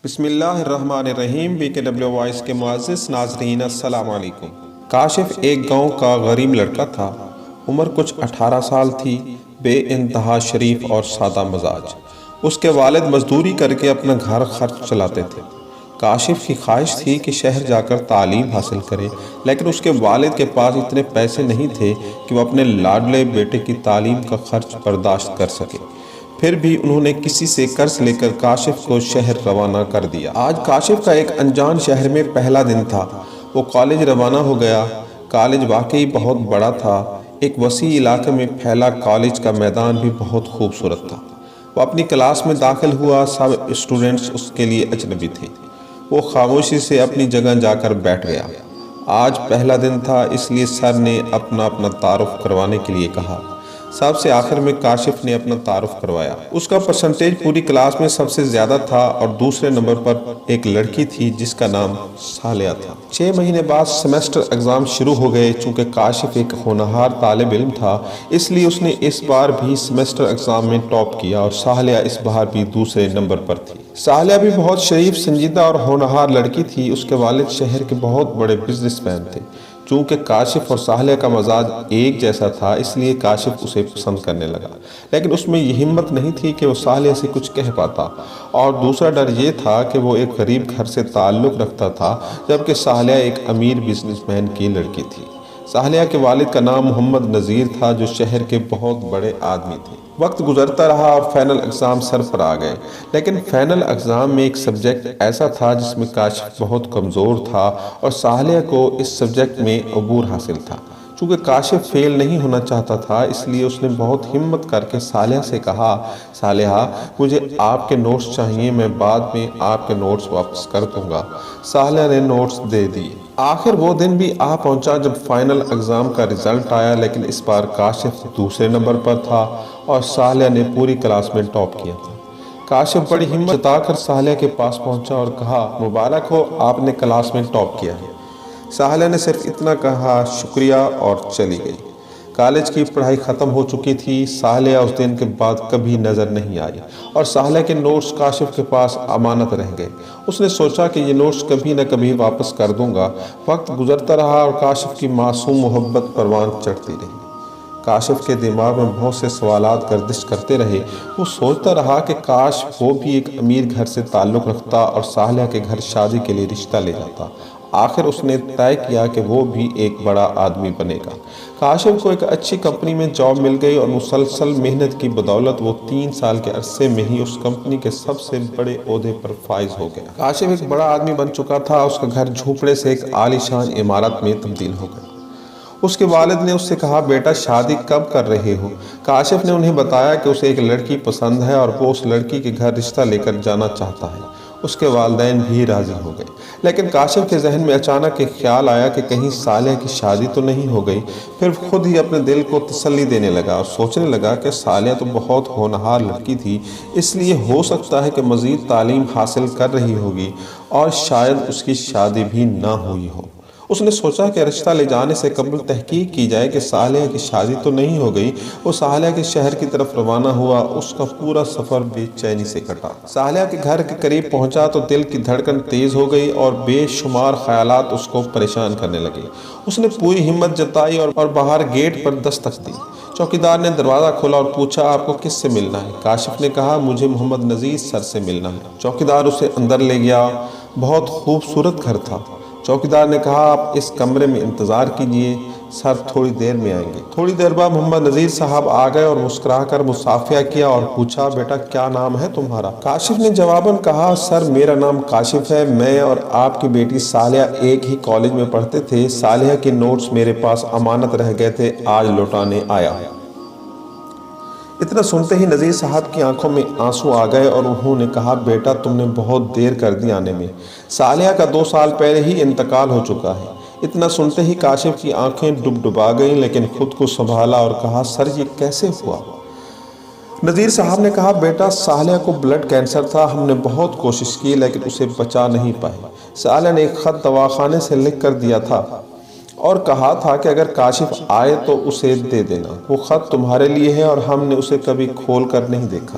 بسم اللہ الرحمن الرحیم BKW وائس کے معزز ناظرین السلام علیکم۔ کاشف ایک گاؤں کا غریب لڑکا تھا۔ عمر کچھ 18 سال تھی، بے انتہا شریف اور سادہ مزاج۔ اس کے والد مزدوری کر کے اپنا گھر خرچ چلاتے تھے۔ کاشف کی خواہش تھی کہ شہر جا کر تعلیم حاصل کرے، لیکن اس کے والد کے پاس اتنے پیسے نہیں تھے کہ وہ اپنے لاڈلے بیٹے کی تعلیم کا خرچ برداشت کر سکے۔ پھر بھی انہوں نے کسی سے قرض لے کر کاشف کو شہر روانہ کر دیا۔ آج کاشف کا ایک انجان شہر میں پہلا دن تھا۔ وہ کالج روانہ ہو گیا۔ کالج واقعی بہت بڑا تھا۔ ایک وسیع علاقے میں پھیلا کالج کا میدان بھی بہت خوبصورت تھا۔ وہ اپنی کلاس میں داخل ہوا، سب اسٹوڈنٹس اس کے لیے اجنبی تھے۔ وہ خاموشی سے اپنی جگہ جا کر بیٹھ گیا۔ آج پہلا دن تھا، اس لیے سر نے اپنا تعارف کروانے کے لیے کہا۔ سب سے آخر میں کاشف نے اپنا تعارف کروایا۔ اس کا پرسنٹیج پوری کلاس میں سب سے زیادہ تھا اور دوسرے نمبر پر ایک لڑکی تھی جس کا نام صالحہ تھا۔ 6 مہینے بعد سیمسٹر ایگزام شروع ہو گئے۔ چونکہ کاشف ایک ہونہار طالب علم تھا، اس لیے اس نے اس بار بھی سیمسٹر ایگزام میں ٹاپ کیا اور صالحہ اس بار بھی دوسرے نمبر پر تھی۔ صالحہ بھی بہت شریف، سنجیدہ اور ہونہار لڑکی تھی۔ اس کے والد شہر کے بہت بڑے بزنس مین تھے۔ چونکہ کاشف اور صالحہ کا مزاج ایک جیسا تھا، اس لیے کاشف اسے پسند کرنے لگا، لیکن اس میں یہ ہمت نہیں تھی کہ وہ صالحہ سے کچھ کہہ پاتا، اور دوسرا ڈر یہ تھا کہ وہ ایک غریب گھر سے تعلق رکھتا تھا، جبکہ صالحہ ایک امیر بزنس مین کی لڑکی تھی۔ صالحہ کے والد کا نام محمد نذیر تھا، جو شہر کے بہت بڑے آدمی تھے۔ وقت گزرتا رہا اور فائنل ایگزام سر پر آ گئے، لیکن فائنل ایگزام میں ایک سبجیکٹ ایسا تھا جس میں کاشف بہت کمزور تھا اور صالحہ کو اس سبجیکٹ میں عبور حاصل تھا۔ چونکہ کاشف فیل نہیں ہونا چاہتا تھا، اس لیے اس نے بہت ہمت کر کے صالحہ سے کہا، صالحہ مجھے آپ کے نوٹس چاہیے، میں بعد میں آپ کے نوٹس واپس کر دوں گا۔ صالحہ نے نوٹس دے دیے۔ آخر وہ دن بھی آ پہنچا جب فائنل ایگزام کا رزلٹ آیا، لیکن اس بار کاشف دوسرے نمبر پر تھا اور صالحہ نے پوری کلاس میں ٹاپ کیا تھا۔ کاشف بڑی ہمت جتا کر صالحہ کے پاس پہنچا اور کہا، مبارک ہو، آپ نے کلاس میں ٹاپ کیا ہے۔ صالحہ نے صرف اتنا کہا، شکریہ، اور چلی گئی۔ کالج کی پڑھائی ختم ہو چکی تھی۔ صالحہ اس دن کے بعد کبھی نظر نہیں آئی اور صالحہ کے نوٹس کاشف کے پاس امانت رہ گئے۔ اس نے سوچا کہ یہ نوٹس کبھی نہ کبھی واپس کر دوں گا۔ وقت گزرتا رہا اور کاشف کی معصوم محبت پروان چڑھتی رہی۔ کاشف کے دماغ میں بہت سے سوالات گردش کرتے رہے۔ وہ سوچتا رہا کہ کاش وہ بھی ایک امیر گھر سے تعلق رکھتا اور صالحہ کے گھر شادی کے لیے رشتہ لے جاتا۔ آخر اس نے طے کیا کہ وہ بھی ایک بڑا آدمی بنے گا۔ کاشف کو ایک اچھی کمپنی میں جاب مل گئی اور مسلسل محنت کی بدولت وہ 3 سال کے عرصے میں ہی اس کمپنی کے سب سے بڑے عہدے پر فائز ہو گیا۔ کاشف ایک بڑا آدمی بن چکا تھا۔ اس کا گھر جھونپڑے سے ایک عالی شان عمارت میں تبدیل ہو گیا۔ اس کے والد نے اس سے کہا، بیٹا شادی کب کر رہے ہو؟ کاشف نے انہیں بتایا کہ اسے ایک لڑکی پسند ہے اور وہ اس لڑکی کے گھر رشتہ لے کر جانا چاہتا ہے۔ اس کے والدین بھی راضی ہو گئے، لیکن کاشف کے ذہن میں اچانک ایک خیال آیا کہ کہیں صالحہ کی شادی تو نہیں ہو گئی۔ پھر خود ہی اپنے دل کو تسلی دینے لگا اور سوچنے لگا کہ صالحہ تو بہت ہونہار لڑکی تھی، اس لیے ہو سکتا ہے کہ مزید تعلیم حاصل کر رہی ہوگی اور شاید اس کی شادی بھی نہ ہوئی ہو۔ اس نے سوچا کہ رشتہ لے جانے سے قبل تحقیق کی جائے کہ صالحہ کی شادی تو نہیں ہو گئی۔ وہ صالحہ کے شہر کی طرف روانہ ہوا۔ اس کا پورا سفر بے چینی سے کٹا۔ صالحہ کے گھر کے قریب پہنچا تو دل کی دھڑکن تیز ہو گئی اور بے شمار خیالات اس کو پریشان کرنے لگے۔ اس نے پوری ہمت جتائی اور باہر گیٹ پر دستک دی۔ چوکیدار نے دروازہ کھولا اور پوچھا، آپ کو کس سے ملنا ہے؟ کاشف نے کہا، مجھے محمد نذیر سر سے ملنا ہے۔ چوکیدار اسے اندر لے گیا۔ بہت خوبصورت گھر تھا۔ چوکیدار نے کہا، آپ اس کمرے میں انتظار کیجئے، سر تھوڑی دیر میں آئیں گے۔ تھوڑی دیر بعد محمد نذیر صاحب آ گئے اور مسکرا کر مصافحہ کیا اور پوچھا، بیٹا کیا نام ہے تمہارا؟ کاشف نے جواباً کہا، سر میرا نام کاشف ہے، میں اور آپ کی بیٹی صالحہ ایک ہی کالج میں پڑھتے تھے۔ صالحہ کے نوٹس میرے پاس امانت رہ گئے تھے، آج لوٹانے آیا ہوں۔ اتنا سنتے ہی نذیر صاحب کی آنکھوں میں آنسو آ گئے اور انہوں نے کہا، بیٹا تم نے بہت دیر کر دی آنے میں، صالحہ کا 2 سال پہلے ہی انتقال ہو چکا ہے۔ اتنا سنتے ہی کاشف کی آنکھیں ڈبڈبا گئیں، لیکن خود کو سنبھالا اور کہا، سر یہ کیسے ہوا؟ نذیر صاحب نے کہا، بیٹا صالحہ کو بلڈ کینسر تھا، ہم نے بہت کوشش کی لیکن اسے بچا نہیں پائے۔ صالحہ نے ایک خط دواخانے سے لکھ کر دیا تھا اور کہا تھا کہ اگر کاشف آئے تو اسے دے دینا۔ وہ خط تمہارے لیے ہے اور ہم نے اسے کبھی کھول کر نہیں دیکھا۔